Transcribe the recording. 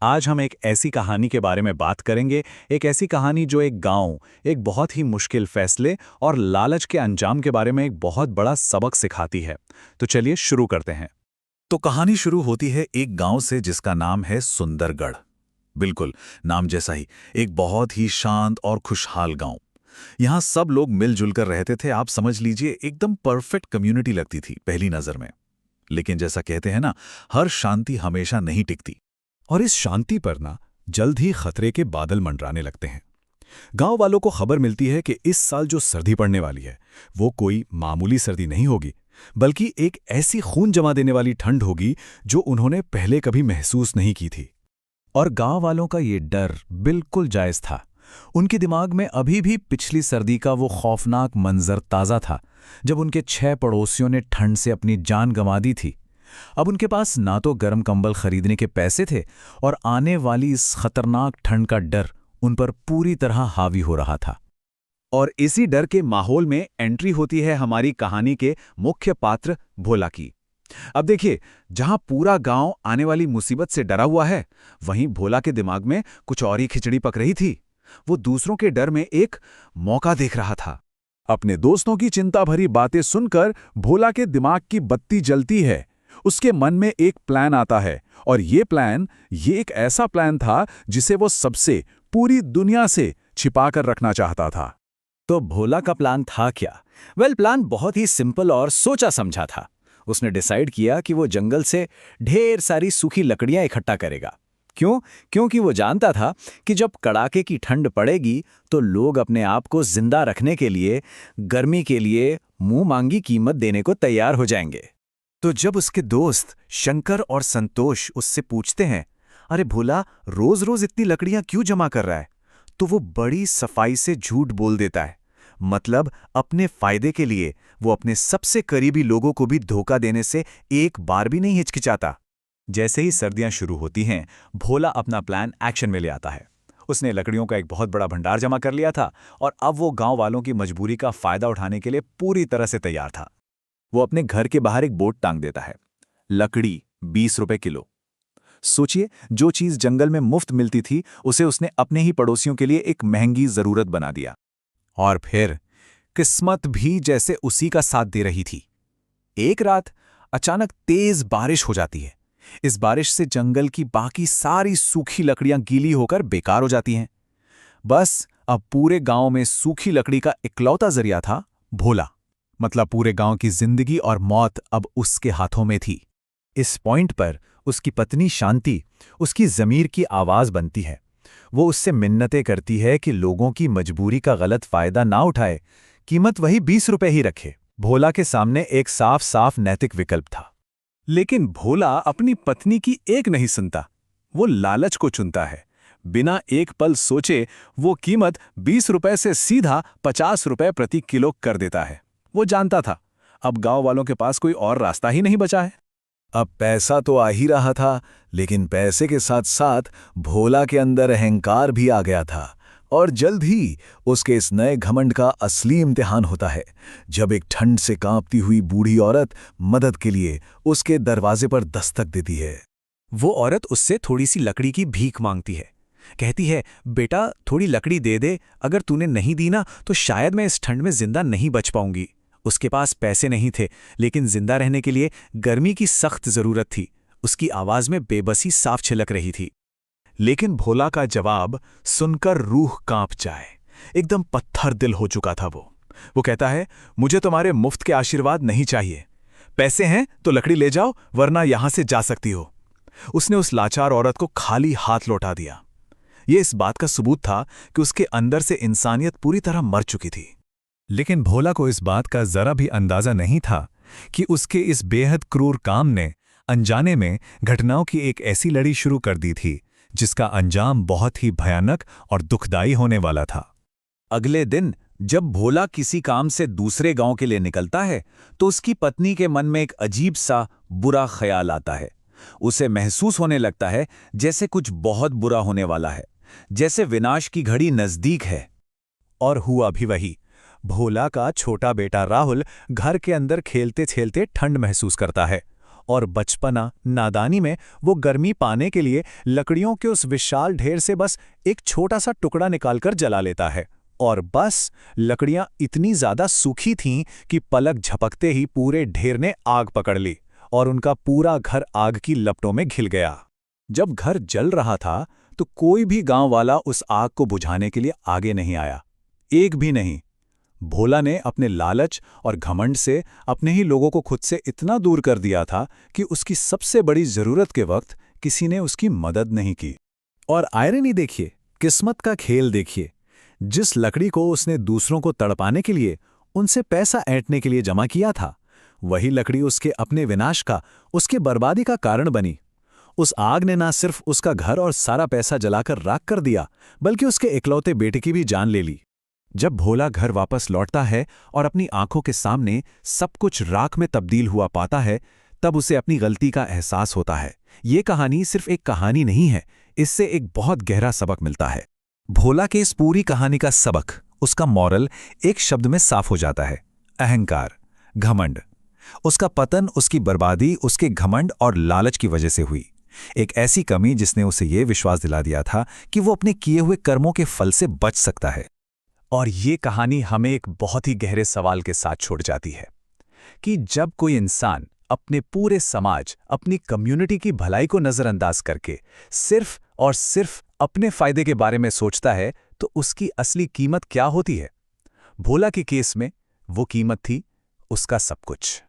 आज हम एक ऐसी कहानी के बारे में बात करेंगे, एक ऐसी कहानी जो एक गांव, एक बहुत ही मुश्किल फैसले और लालच के अंजाम के बारे में एक बहुत बड़ा सबक सिखाती है। तो चलिए शुरू करते हैं। तो कहानी शुरू होती है एक गांव से जिसका नाम है सुंदरगढ़। बिल्कुल, नाम जैसा ही, एक बहुत ही शांत और खुशहाल गांव। यहाँ सब लोग मिलजुल कर रहते थे। आप समझ लीजिए एकदम परफेक्ट कम्युनिटी लगती थी पहली नजर में। लेकिन जैसा कहते हैं ना, हर शांति हमेशा नहीं टिकती। और इस शांति पर ना जल्द ही खतरे के बादल मंडराने लगते हैं। गांव वालों को खबर मिलती है कि इस साल जो सर्दी पड़ने वाली है वो कोई मामूली सर्दी नहीं होगी, बल्कि एक ऐसी खून जमा देने वाली ठंड होगी जो उन्होंने पहले कभी महसूस नहीं की थी। और गांव वालों का ये डर बिल्कुल जायज था। उनके दिमाग में अभी भी पिछली सर्दी का वो खौफनाक मंजर ताज़ा था, जब उनके 6 पड़ोसियों ने ठंड से अपनी जान गंवा दी थी। अब उनके पास ना तो गर्म कंबल खरीदने के पैसे थे, और आने वाली इस खतरनाक ठंड का डर उन पर पूरी तरह हावी हो रहा था। और इसी डर के माहौल में एंट्री होती है हमारी कहानी के मुख्य पात्र भोला की। अब देखिए, जहां पूरा गांव आने वाली मुसीबत से डरा हुआ है, वहीं भोला के दिमाग में कुछ और ही खिचड़ी पक रही थी। वो दूसरों के डर में एक मौका देख रहा था। अपने दोस्तों की चिंता भरी बातें सुनकर भोला के दिमाग की बत्ती जलती है। उसके मन में एक प्लान आता है, और ये एक ऐसा प्लान था जिसे वो सबसे, पूरी दुनिया से छिपाकर रखना चाहता था। तो भोला का प्लान था क्या? प्लान बहुत ही सिंपल और सोचा समझा था। उसने डिसाइड किया कि वो जंगल से ढेर सारी सूखी लकड़ियां इकट्ठा करेगा। क्यों? क्योंकि वो जानता था कि जब कड़ाके की ठंड पड़ेगी तो लोग अपने आप को जिंदा रखने के लिए, गर्मी के लिए मुंह मांगी कीमत देने को तैयार हो जाएंगे। तो जब उसके दोस्त शंकर और संतोष उससे पूछते हैं, अरे भोला, रोज रोज इतनी लकड़ियां क्यों जमा कर रहा है, तो वो बड़ी सफाई से झूठ बोल देता है। मतलब अपने फायदे के लिए वो अपने सबसे करीबी लोगों को भी धोखा देने से एक बार भी नहीं हिचकिचाता। जैसे ही सर्दियां शुरू होती हैं, भोला अपना प्लान एक्शन में ले आता है। उसने लकड़ियों का एक बहुत बड़ा भंडार जमा कर लिया था, और अब वो गांव वालों की मजबूरी का फायदा उठाने के लिए पूरी तरह से तैयार था। वो अपने घर के बाहर एक बोर्ड टांग देता है, लकड़ी 20 रुपए किलो। सोचिए, जो चीज जंगल में मुफ्त मिलती थी उसे उसने अपने ही पड़ोसियों के लिए एक महंगी जरूरत बना दिया। और फिर किस्मत भी जैसे उसी का साथ दे रही थी। एक रात अचानक तेज बारिश हो जाती है। इस बारिश से जंगल की बाकी सारी सूखी लकड़ियां गीली होकर बेकार हो जाती हैं। बस अब पूरे गांव में सूखी लकड़ी का इकलौता जरिया था भोला। मतलब पूरे गांव की जिंदगी और मौत अब उसके हाथों में थी। इस पॉइंट पर उसकी पत्नी शांति उसकी ज़मीर की आवाज़ बनती है। वो उससे मिन्नतें करती है कि लोगों की मजबूरी का गलत फायदा ना उठाए, कीमत वही 20 रुपए ही रखे। भोला के सामने एक साफ साफ नैतिक विकल्प था। लेकिन भोला अपनी पत्नी की एक नहीं सुनता। वो लालच को चुनता है। बिना एक पल सोचे वो कीमत 20 रुपए से सीधा 50 रुपए प्रति किलो कर देता है। वो जानता था अब गांव वालों के पास कोई और रास्ता ही नहीं बचा है। अब पैसा तो आ ही रहा था, लेकिन पैसे के साथ साथ भोला के अंदर अहंकार भी आ गया था। और जल्द ही उसके इस नए घमंड का असली इम्तिहान होता है, जब एक ठंड से कांपती हुई बूढ़ी औरत मदद के लिए उसके दरवाजे पर दस्तक देती है। वो औरत उससे थोड़ी सी लकड़ी की भीख मांगती है। कहती है, बेटा थोड़ी लकड़ी दे दे, अगर तूने नहीं दी ना तो शायद मैं इस ठंड में जिंदा नहीं बच पाऊंगी। उसके पास पैसे नहीं थे, लेकिन जिंदा रहने के लिए गर्मी की सख्त जरूरत थी। उसकी आवाज में बेबसी साफ छिलक रही थी। लेकिन भोला का जवाब सुनकर रूह कांप जाए। एकदम पत्थर दिल हो चुका था वो कहता है, मुझे तुम्हारे मुफ्त के आशीर्वाद नहीं चाहिए। पैसे हैं तो लकड़ी ले जाओ, वरना यहां से जा सकती हो। उसने उस लाचार औरत को खाली हाथ लौटा दिया। ये इस बात का सबूत था कि उसके अंदर से इंसानियत पूरी तरह मर चुकी थी। लेकिन भोला को इस बात का जरा भी अंदाजा नहीं था कि उसके इस बेहद क्रूर काम ने अनजाने में घटनाओं की एक ऐसी लड़ी शुरू कर दी थी जिसका अंजाम बहुत ही भयानक और दुखदाई होने वाला था। अगले दिन जब भोला किसी काम से दूसरे गांव के लिए निकलता है, तो उसकी पत्नी के मन में एक अजीब सा बुरा ख्याल आता है। उसे महसूस होने लगता है जैसे कुछ बहुत बुरा होने वाला है, जैसे विनाश की घड़ी नजदीक है। और हुआ भी वही। भोला का छोटा बेटा राहुल घर के अंदर खेलते खेलते ठंड महसूस करता है, और बचपना, नादानी में वो गर्मी पाने के लिए लकड़ियों के उस विशाल ढेर से बस एक छोटा सा टुकड़ा निकालकर जला लेता है। और बस लकड़ियां इतनी ज्यादा सूखी थीं कि पलक झपकते ही पूरे ढेर ने आग पकड़ ली और उनका पूरा घर आग की लपटों में घिल गया। जब घर जल रहा था तो कोई भी गांव वाला उस आग को बुझाने के लिए आगे नहीं आया, एक भी नहीं। भोला ने अपने लालच और घमंड से अपने ही लोगों को खुद से इतना दूर कर दिया था कि उसकी सबसे बड़ी जरूरत के वक्त किसी ने उसकी मदद नहीं की। और आयरनी देखिए, किस्मत का खेल देखिए। जिस लकड़ी को उसने दूसरों को तड़पाने के लिए, उनसे पैसा ऐंठने के लिए जमा किया था, वही लकड़ी उसके अपने विनाश का, उसके बर्बादी का कारण बनी। उस आग ने ना सिर्फ उसका घर और सारा पैसा जलाकर राख कर दिया, बल्कि उसके इकलौते बेटे की भी जान ले ली। जब भोला घर वापस लौटता है और अपनी आंखों के सामने सब कुछ राख में तब्दील हुआ पाता है, तब उसे अपनी गलती का एहसास होता है। ये कहानी सिर्फ एक कहानी नहीं है, इससे एक बहुत गहरा सबक मिलता है। भोला के इस पूरी कहानी का सबक, उसका मॉरल एक शब्द में साफ हो जाता है: अहंकार, घमंड। उसका पतन, उसकी बर्बादी उसके घमंड और लालच की वजह से हुई। एक ऐसी कमी जिसने उसे यह विश्वास दिला दिया था कि वो अपने किए हुए कर्मों के फल से बच सकता है। और ये कहानी हमें एक बहुत ही गहरे सवाल के साथ छोड़ जाती है कि जब कोई इंसान अपने पूरे समाज, अपनी कम्युनिटी की भलाई को नजरअंदाज करके सिर्फ और सिर्फ अपने फायदे के बारे में सोचता है, तो उसकी असली कीमत क्या होती है? भोला के केस में वो कीमत थी उसका सब कुछ।